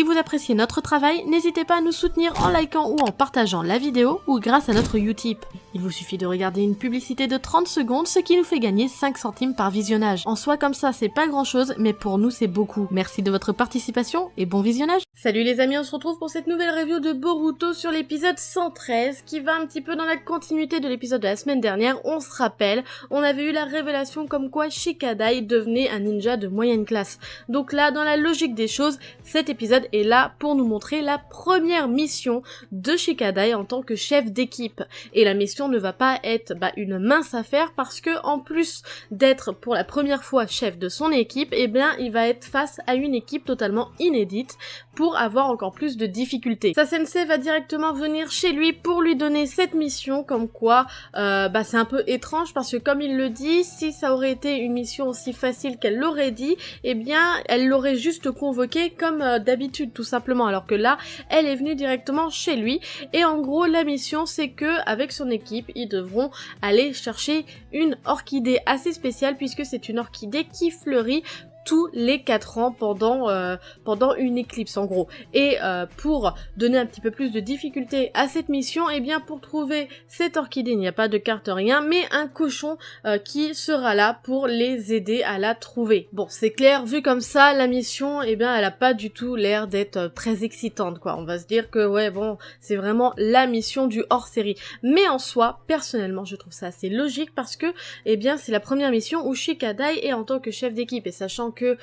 Si vous appréciez notre travail, n'hésitez pas à nous soutenir en likant ou en partageant la vidéo ou grâce à notre Utip. Il vous suffit de regarder une publicité de 30 secondes, ce qui nous fait gagner 5 centimes par visionnage. En soi comme ça, c'est pas grand chose, mais pour nous c'est beaucoup. Merci de votre participation et bon visionnage. Salut les amis, on se retrouve pour cette nouvelle review de Boruto sur l'épisode 113, qui va un petit peu dans la continuité de l'épisode de la semaine dernière. On se rappelle, on avait eu la révélation comme quoi Shikadai devenait un ninja de moyenne classe. Donc là, dans la logique des choses, cet épisode est là pour nous montrer la première mission de Shikadai en tant que chef d'équipe. Et la mission ne va pas être une mince affaire parce que en plus d'être pour la première fois chef de son équipe, eh bien il va être face à une équipe totalement inédite pour avoir encore plus de difficultés. Sa sensei va directement venir chez lui pour lui donner cette mission, comme quoi c'est un peu étrange parce que comme il le dit, si ça aurait été une mission aussi facile qu'elle l'aurait dit, eh bien elle l'aurait juste convoqué comme d'habitude tout simplement, alors que là elle est venue directement chez lui et en gros la mission c'est que avec son équipe ils devront aller chercher une orchidée assez spéciale puisque c'est une orchidée qui fleurit tous les 4 ans pendant une éclipse en gros. Et pour donner un petit peu plus de difficulté à cette mission, eh bien pour trouver cette orchidée, il n'y a pas de carte rien, mais un cochon qui sera là pour les aider à la trouver. Bon, c'est clair, vu comme ça, la mission, eh bien elle a pas du tout l'air d'être très excitante quoi. On va se dire que ouais bon, c'est vraiment la mission du hors-série. Mais en soi, personnellement, je trouve ça assez logique parce que eh bien c'est la première mission où Shikadai est en tant que chef d'équipe et sachant que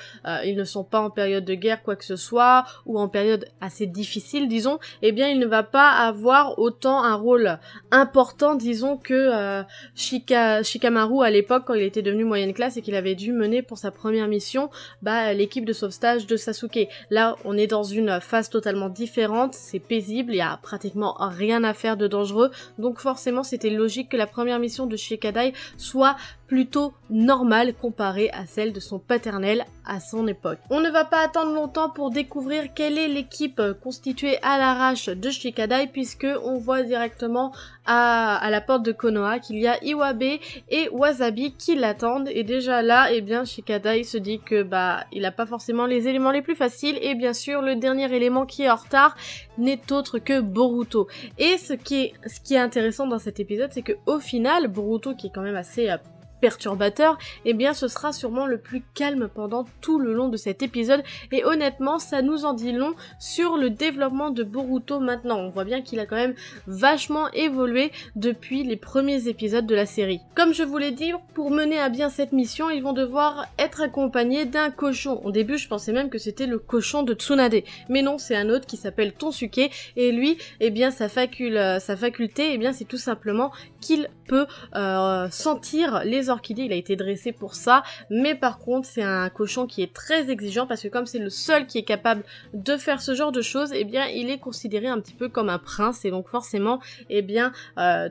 ils ne sont pas en période de guerre quoi que ce soit ou en période assez difficile disons, eh bien il ne va pas avoir autant un rôle important disons que Shikamaru à l'époque quand il était devenu moyenne classe et qu'il avait dû mener pour sa première mission l'équipe de sauvetage de Sasuke. Là on est dans une phase totalement différente, c'est paisible, il y a pratiquement rien à faire de dangereux, donc forcément c'était logique que la première mission de Shikadai soit plutôt normale comparée à celle de son paternel à son époque. On ne va pas attendre longtemps pour découvrir quelle est l'équipe constituée à l'arrache de Shikadai puisque on voit directement à la porte de Konoha qu'il y a Iwabe et Wasabi qui l'attendent et déjà là, eh bien Shikadai se dit que il a pas forcément les éléments les plus faciles et bien sûr le dernier élément qui est en retard n'est autre que Boruto. Et ce qui est intéressant dans cet épisode, c'est que au final, Boruto qui est quand même assez perturbateur, eh bien ce sera sûrement le plus calme pendant tout le long de cet épisode et honnêtement ça nous en dit long sur le développement de Boruto maintenant. On voit bien qu'il a quand même vachement évolué depuis les premiers épisodes de la série. Comme je vous l'ai dit, pour mener à bien cette mission, ils vont devoir être accompagnés d'un cochon. Au début je pensais même que c'était le cochon de Tsunade, mais non, c'est un autre qui s'appelle Tonsuke et lui, eh bien sa faculté, eh bien c'est tout simplement qu'il peut sentir les orchidées, il a été dressé pour ça, mais par contre c'est un cochon qui est très exigeant parce que comme c'est le seul qui est capable de faire ce genre de choses, eh bien il est considéré un petit peu comme un prince et donc forcément eh bien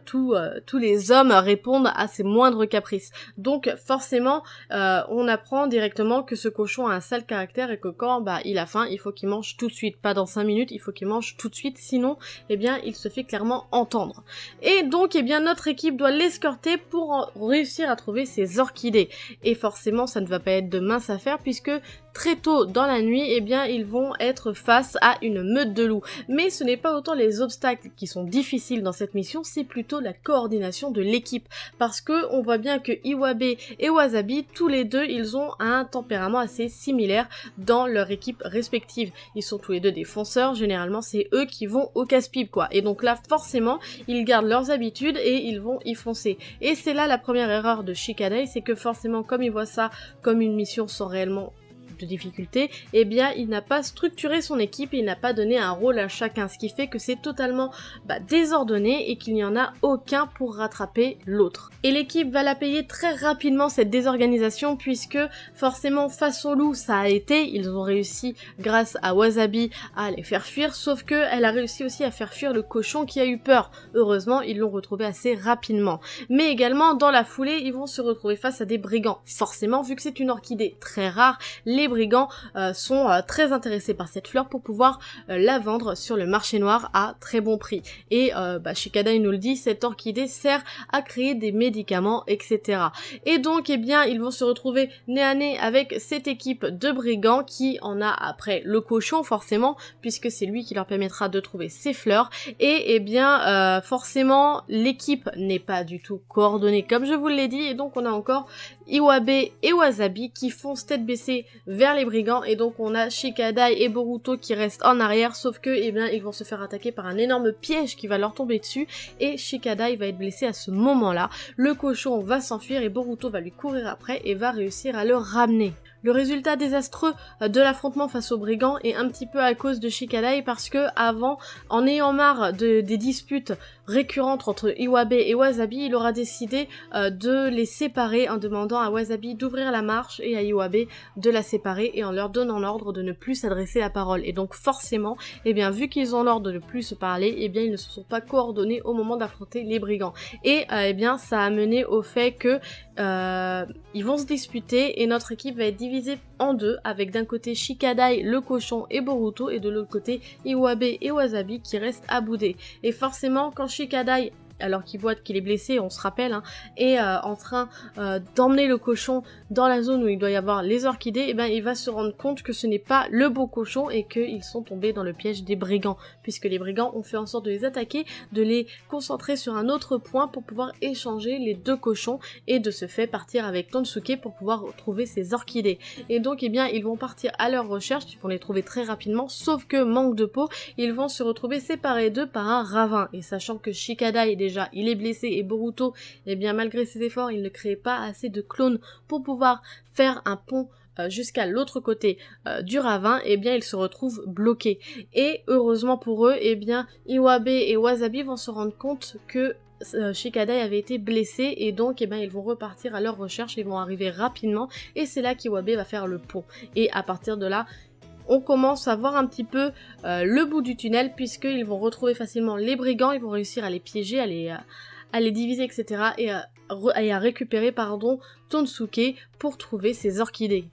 tous les hommes répondent à ses moindres caprices. Donc forcément on apprend directement que ce cochon a un sale caractère et que quand il a faim, il faut qu'il mange tout de suite, pas dans 5 minutes, il faut qu'il mange tout de suite, sinon eh bien il se fait clairement entendre. Et donc eh bien notre équipe doit l'escorter pour réussir à trouver ces orchidées. Et forcément, ça ne va pas être de mince affaire puisque très tôt dans la nuit, eh bien, ils vont être face à une meute de loups. Mais ce n'est pas autant les obstacles qui sont difficiles dans cette mission, c'est plutôt la coordination de l'équipe. Parce que on voit bien que Iwabe et Wasabi, tous les deux, ils ont un tempérament assez similaire dans leur équipe respective. Ils sont tous les deux des fonceurs, généralement c'est eux qui vont au casse-pipe quoi. Et donc là, forcément, ils gardent leurs habitudes et ils vont y foncer. Et c'est là la première erreur de Shikadai, c'est que forcément, comme ils voient ça comme une mission sans réellement de difficulté, eh bien il n'a pas structuré son équipe et il n'a pas donné un rôle à chacun, ce qui fait que c'est totalement désordonné et qu'il n'y en a aucun pour rattraper l'autre. Et l'équipe va la payer très rapidement cette désorganisation puisque forcément face aux loups ça a été, ils ont réussi grâce à Wasabi à les faire fuir, sauf que elle a réussi aussi à faire fuir le cochon qui a eu peur. Heureusement ils l'ont retrouvé assez rapidement. Mais également dans la foulée ils vont se retrouver face à des brigands. Forcément vu que c'est une orchidée très rare, les brigands sont très intéressés par cette fleur pour pouvoir la vendre sur le marché noir à très bon prix. Et Shikadai nous le dit, cette orchidée sert à créer des médicaments, etc. Et donc, eh bien, ils vont se retrouver nez à nez avec cette équipe de brigands qui en a après le cochon, forcément, puisque c'est lui qui leur permettra de trouver ces fleurs. Et, eh bien, forcément, l'équipe n'est pas du tout coordonnée, comme je vous l'ai dit, et donc on a encore Iwabe et Wasabi qui foncent tête baissée vers les brigands, et donc on a Shikadai et Boruto qui restent en arrière, sauf que, eh bien, ils vont se faire attaquer par un énorme piège qui va leur tomber dessus, et Shikadai va être blessé à ce moment-là. Le cochon va s'enfuir et Boruto va lui courir après et va réussir à le ramener. Le résultat désastreux de l'affrontement face aux brigands est un petit peu à cause de Shikadai parce que avant, en ayant marre des disputes récurrentes entre Iwabe et Wasabi, il aura décidé de les séparer en demandant à Wasabi d'ouvrir la marche et à Iwabe de la séparer et en leur donnant l'ordre de ne plus s'adresser la parole. Et donc forcément, eh bien vu qu'ils ont l'ordre de ne plus se parler, eh bien ils ne se sont pas coordonnés au moment d'affronter les brigands. Et eh bien ça a mené au fait que ils vont se disputer et notre équipe va être divisée en deux avec d'un côté Shikadai, le cochon et Boruto et de l'autre côté Iwabe et Wasabi qui restent à bouder. Et forcément quand Shikadai, alors qu'il voit qu'il est blessé, on se rappelle, est en train d'emmener le cochon dans la zone où il doit y avoir les orchidées, et ben il va se rendre compte que ce n'est pas le beau cochon et qu'ils sont tombés dans le piège des brigands, puisque les brigands ont fait en sorte de les attaquer, de les concentrer sur un autre point pour pouvoir échanger les deux cochons et de ce fait partir avec Totsuke pour pouvoir trouver ces orchidées. Et donc eh bien ils vont partir à leur recherche, ils vont les trouver très rapidement, sauf que manque de peau, ils vont se retrouver séparés d'eux par un ravin, et sachant que Shikadai déjà il est blessé et Boruto, eh bien malgré ses efforts, il ne crée pas assez de clones pour pouvoir faire un pont jusqu'à l'autre côté du ravin, eh bien ils se retrouvent bloqués. Et heureusement pour eux, eh bien Iwabe et Wasabi vont se rendre compte que Shikadai avait été blessé et donc eh ben, ils vont repartir à leur recherche, ils vont arriver rapidement et c'est là qu'Iwabe va faire le pont. Et à partir de là, on commence à voir un petit peu le bout du tunnel puisqu'ils vont retrouver facilement les brigands, ils vont réussir à les piéger, à les diviser, etc. et à récupérer, Totsuke pour trouver ces orchidées.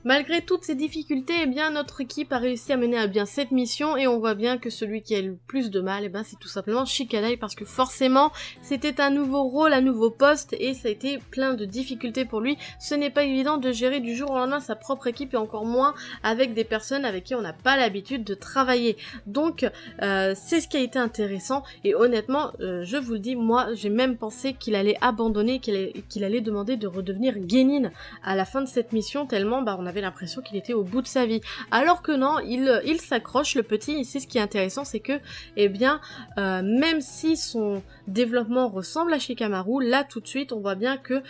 Malgré toutes ces difficultés, eh bien notre équipe a réussi à mener à bien cette mission et on voit bien que celui qui a le plus de mal, eh ben c'est tout simplement Shikadai parce que forcément c'était un nouveau rôle, un nouveau poste et ça a été plein de difficultés pour lui. Ce n'est pas évident de gérer du jour au lendemain sa propre équipe et encore moins avec des personnes avec qui on n'a pas l'habitude de travailler. Donc c'est ce qui a été intéressant et honnêtement, je vous le dis, moi j'ai même pensé qu'il allait abandonner, qu'il allait demander de redevenir Genin à la fin de cette mission tellement on avait l'impression qu'il était au bout de sa vie. Alors que non, il s'accroche le petit, et c'est ce qui est intéressant, c'est que, eh bien, même si son développement ressemble à Shikamaru, là tout de suite on voit bien que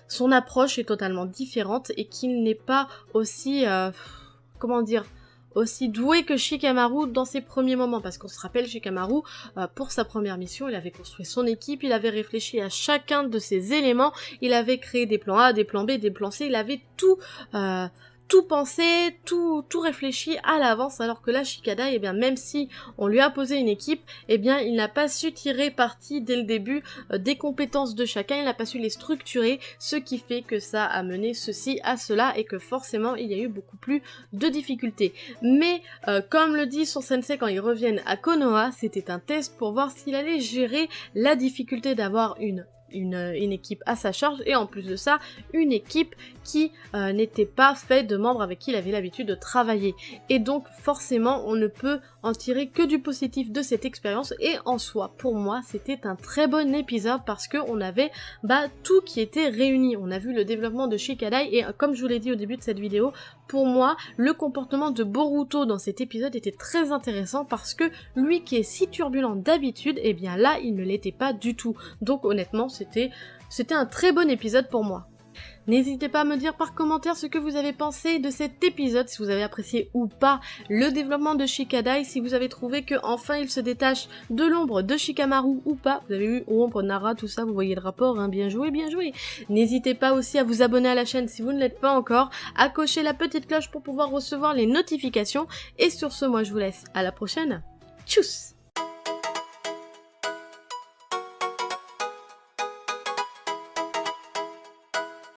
son approche est totalement différente et qu'il n'est pas aussi, aussi doué que Shikamaru dans ses premiers moments, parce qu'on se rappelle Shikamaru, pour sa première mission, il avait construit son équipe, il avait réfléchi à chacun de ses éléments, il avait créé des plans A, des plans B, des plans C, il avait tout pensé, tout réfléchi à l'avance, alors que là, Shikadai, eh bien, même si on lui a posé une équipe, eh bien, il n'a pas su tirer parti dès le début des compétences de chacun, il n'a pas su les structurer, ce qui fait que ça a mené ceci à cela, et que forcément, il y a eu beaucoup plus de difficultés. Mais, comme le dit son sensei quand ils reviennent à Konoha, c'était un test pour voir s'il allait gérer la difficulté d'avoir une équipe à sa charge et en plus de ça une équipe qui n'était pas faite de membres avec qui il avait l'habitude de travailler et donc forcément on ne peut en tirer que du positif de cette expérience et en soi pour moi c'était un très bon épisode parce que on avait tout qui était réuni, on a vu le développement de Shikadai et comme je vous l'ai dit au début de cette vidéo, pour moi le comportement de Boruto dans cet épisode était très intéressant parce que lui qui est si turbulent d'habitude, et bien là il ne l'était pas du tout, donc honnêtement c'était un très bon épisode pour moi. N'hésitez pas à me dire par commentaire ce que vous avez pensé de cet épisode, si vous avez apprécié ou pas le développement de Shikadai, si vous avez trouvé que enfin il se détache de l'ombre de Shikamaru ou pas. Vous avez vu ombre, Nara, tout ça, vous voyez le rapport, hein, bien joué, bien joué. N'hésitez pas aussi à vous abonner à la chaîne si vous ne l'êtes pas encore, à cocher la petite cloche pour pouvoir recevoir les notifications. Et sur ce, moi je vous laisse à la prochaine. Tchuss!